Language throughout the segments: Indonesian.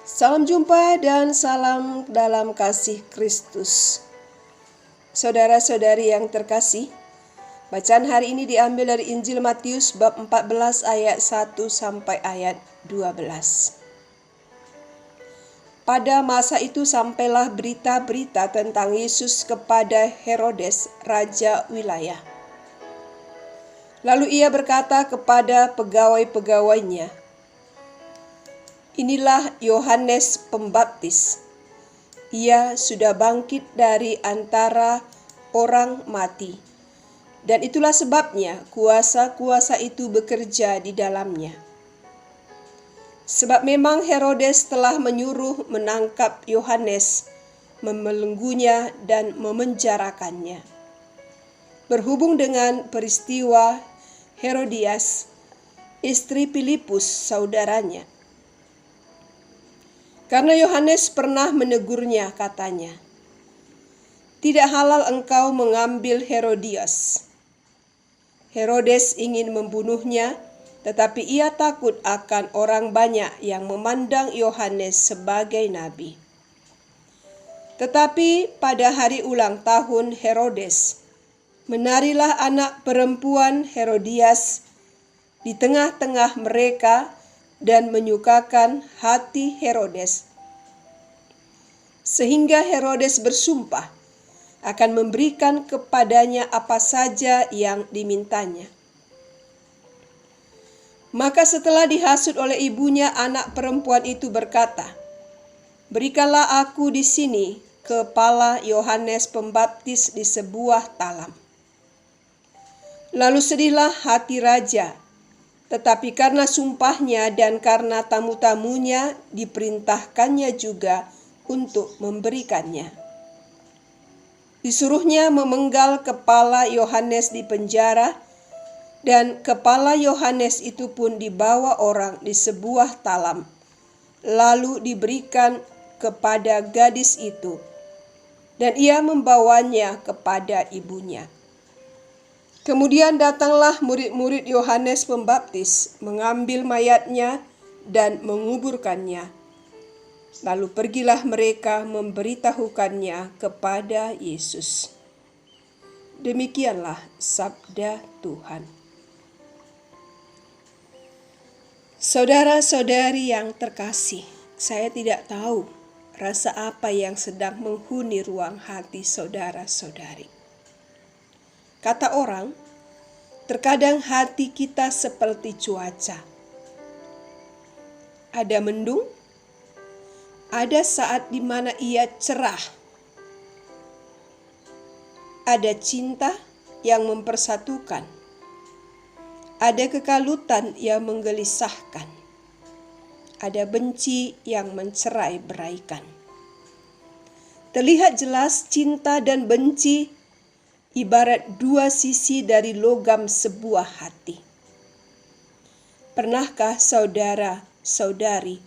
Salam jumpa dan salam dalam kasih Kristus. Saudara-saudari yang terkasih, bacaan hari ini diambil dari Injil Matius bab 14 ayat 1 sampai ayat 12. Pada masa itu sampailah berita-berita tentang Yesus kepada Herodes, raja wilayah. Lalu ia berkata kepada pegawai-pegawainya, "Inilah Yohanes Pembaptis. Ia sudah bangkit dari antara orang mati, dan itulah sebabnya kuasa-kuasa itu bekerja di dalamnya." Sebab memang Herodes telah menyuruh menangkap Yohanes, membelenggunya dan memenjarakannya. Berhubung dengan peristiwa Herodias, istri Filipus saudaranya. Karena Yohanes pernah menegurnya, katanya, "Tidak halal engkau mengambil Herodias." Herodes ingin membunuhnya, tetapi ia takut akan orang banyak yang memandang Yohanes sebagai nabi. Tetapi pada hari ulang tahun Herodes, menarilah anak perempuan Herodias di tengah-tengah mereka dan menyukakan hati Herodes. Sehingga Herodes bersumpah akan memberikan kepadanya apa saja yang dimintanya. Maka setelah dihasut oleh ibunya, anak perempuan itu berkata, "Berikanlah aku di sini kepala Yohanes Pembaptis di sebuah talam." Lalu sedihlah hati raja, tetapi karena sumpahnya dan karena tamu-tamunya diperintahkannya juga untuk memberikannya. Disuruhnya memenggal kepala Yohanes di penjara, dan kepala Yohanes itu pun dibawa orang di sebuah talam, lalu diberikan kepada gadis itu, dan ia membawanya kepada ibunya. Kemudian datanglah murid-murid Yohanes Pembaptis, mengambil mayatnya dan menguburkannya. Lalu pergilah mereka memberitahukannya kepada Yesus. Demikianlah sabda Tuhan. Saudara-saudari yang terkasih, saya tidak tahu rasa apa yang sedang menghuni ruang hati saudara-saudari. Kata orang, terkadang hati kita seperti cuaca. Ada mendung, ada saat di mana ia cerah. Ada cinta yang mempersatukan. Ada kekalutan yang menggelisahkan. Ada benci yang mencerai-beraikan. Terlihat jelas cinta dan benci ibarat dua sisi dari logam sebuah hati. Pernahkah saudara-saudari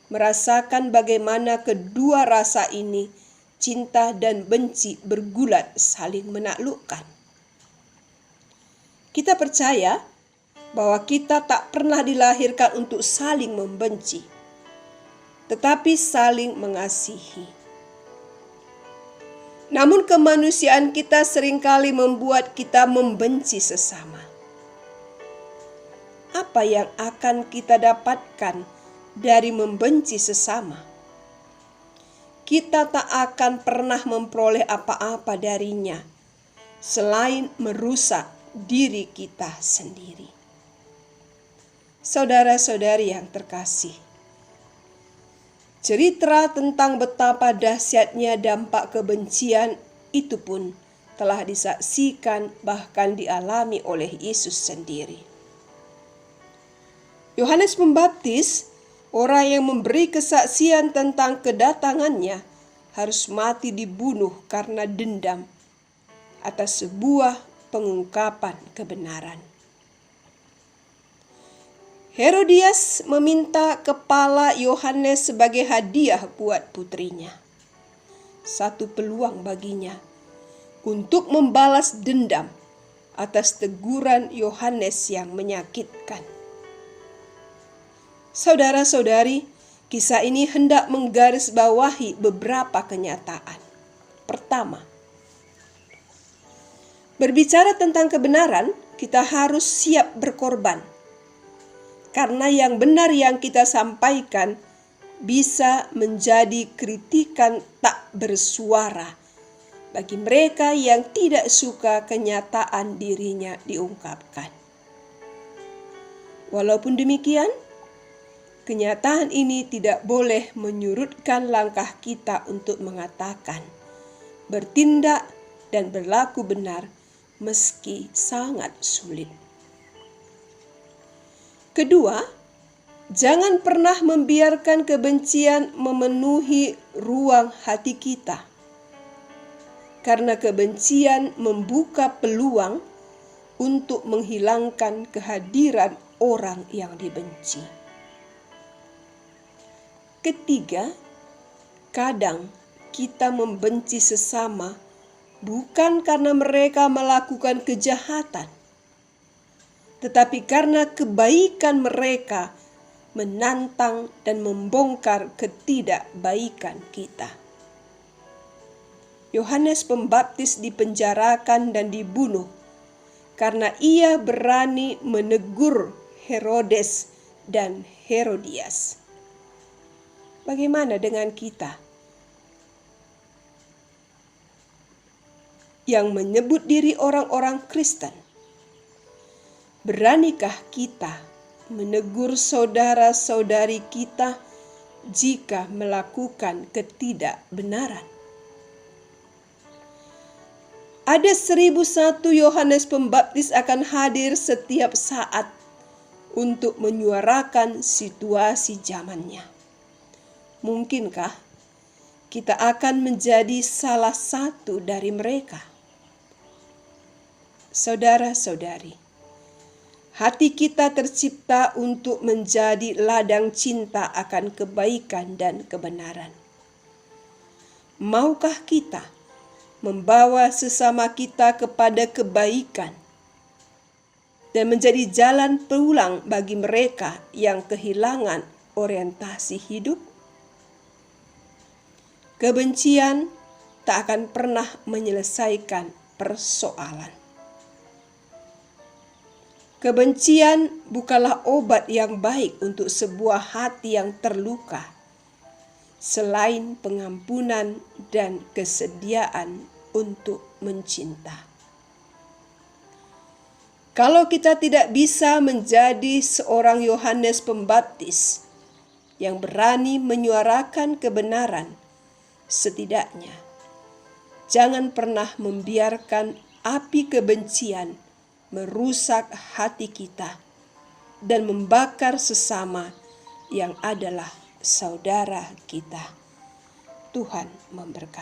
merasakan bagaimana kedua rasa ini, cinta dan benci, bergulat saling menaklukkan? Kita percaya bahwa kita tak pernah dilahirkan untuk saling membenci, tetapi saling mengasihi. Namun kemanusiaan kita seringkali membuat kita membenci sesama. Apa yang akan kita dapatkan dari membenci sesama? Kita tak akan pernah memperoleh apa-apa darinya selain merusak diri kita sendiri. Saudara-saudari yang terkasih, cerita tentang betapa dahsyatnya dampak kebencian itu pun telah disaksikan bahkan dialami oleh Yesus sendiri. Yohanes Pembaptis, orang yang memberi kesaksian tentang kedatangannya, harus mati dibunuh karena dendam atas sebuah pengungkapan kebenaran. Herodias meminta kepala Yohanes sebagai hadiah buat putrinya. Satu peluang baginya untuk membalas dendam atas teguran Yohanes yang menyakitkan. Saudara-saudari, Kisah ini hendak menggarisbawahi beberapa kenyataan. Pertama, berbicara tentang kebenaran, kita harus siap berkorban. Karena yang benar yang kita sampaikan bisa menjadi kritikan tak bersuara bagi mereka yang tidak suka kenyataan dirinya diungkapkan. Walaupun demikian, kenyataan ini tidak boleh menyurutkan langkah kita untuk mengatakan, bertindak, dan berlaku benar meski sangat sulit. Kedua, jangan pernah membiarkan kebencian memenuhi ruang hati kita. Karena kebencian membuka peluang untuk menghilangkan kehadiran orang yang dibenci. Ketiga, kadang kita membenci sesama bukan karena mereka melakukan kejahatan, tetapi karena kebaikan mereka menantang dan membongkar ketidakbaikan kita. Yohanes Pembaptis dipenjarakan dan dibunuh karena ia berani menegur Herodes dan Herodias. Bagaimana dengan kita yang menyebut diri orang-orang Kristen? Beranikah kita menegur saudara-saudari kita jika melakukan ketidakbenaran? Ada 1001 Yohanes Pembaptis akan hadir setiap saat untuk menyuarakan situasi zamannya. Mungkinkah kita akan menjadi salah satu dari mereka? Saudara-saudari, hati kita tercipta untuk menjadi ladang cinta akan kebaikan dan kebenaran. Maukah kita membawa sesama kita kepada kebaikan dan menjadi jalan pulang bagi mereka yang kehilangan orientasi hidup? Kebencian tak akan pernah menyelesaikan persoalan. Kebencian bukanlah obat yang baik untuk sebuah hati yang terluka, selain pengampunan dan kesediaan untuk mencinta. Kalau kita tidak bisa menjadi seorang Yohanes Pembaptis yang berani menyuarakan kebenaran, setidaknya jangan pernah membiarkan api kebencian merusak hati kita dan membakar sesama yang adalah saudara kita. Tuhan memberkati.